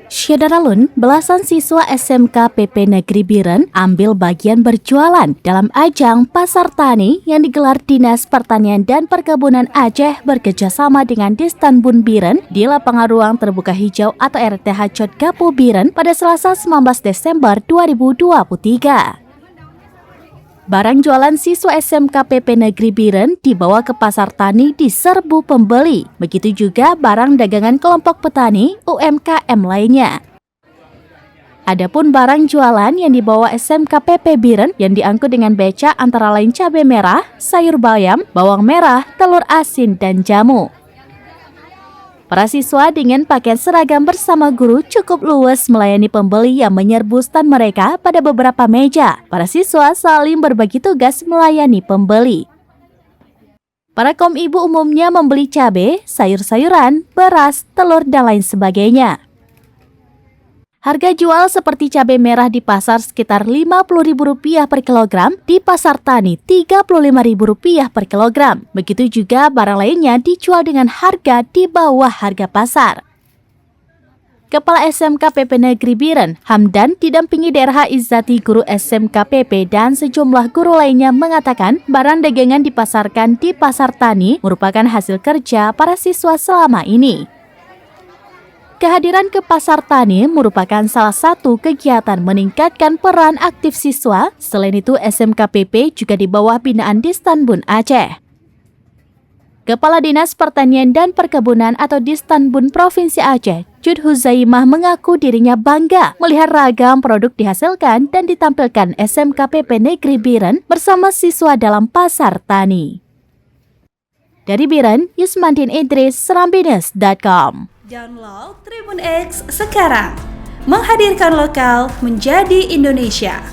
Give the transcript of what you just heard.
Syedaralun, belasan siswa SMK PP Negeri Biren ambil bagian berjualan dalam ajang Pasar Tani yang digelar Dinas Pertanian dan Perkebunan Aceh bekerjasama dengan Distanbun Biren di Lapangan Ruang Terbuka Hijau atau RTH Cot Gapo Biren pada Selasa 19 Desember 2023. Barang jualan siswa SMK PP Negeri Biren dibawa ke Pasar Tani diserbu pembeli. Begitu juga barang dagangan kelompok petani UMKM lainnya. Adapun barang jualan yang dibawa SMK PP Biren yang diangkut dengan beca antara lain cabai merah, sayur bayam, bawang merah, telur asin, dan jamu. Para siswa dengan pakaian seragam bersama guru cukup luwes melayani pembeli yang menyerbu stand mereka pada beberapa meja. Para siswa saling berbagi tugas melayani pembeli. Para kaum ibu umumnya membeli cabai, sayur-sayuran, beras, telur, dan lain sebagainya. Harga jual seperti cabai merah di pasar sekitar Rp50.000 per kilogram, di Pasar Tani Rp35.000 per kilogram. Begitu juga barang lainnya dijual dengan harga di bawah harga pasar. Kepala SMK PP Negeri Biren, Hamdan, didampingi DRH Izzati guru SMK PP dan sejumlah guru lainnya mengatakan barang dagangan dipasarkan di Pasar Tani merupakan hasil kerja para siswa selama ini. Kehadiran ke Pasar Tani merupakan salah satu kegiatan meningkatkan peran aktif siswa. Selain itu, SMK PP juga di bawah binaan Distanbun Aceh. Kepala Dinas Pertanian dan Perkebunan atau Distanbun Provinsi Aceh, Jud Huzaimah, mengaku dirinya bangga melihat ragam produk dihasilkan dan ditampilkan SMK PP Negeri Biren bersama siswa dalam Pasar Tani. Dari Biren, Yusmandin Idris, serambines.com. Download Tribun X sekarang, menghadirkan lokal menjadi Indonesia.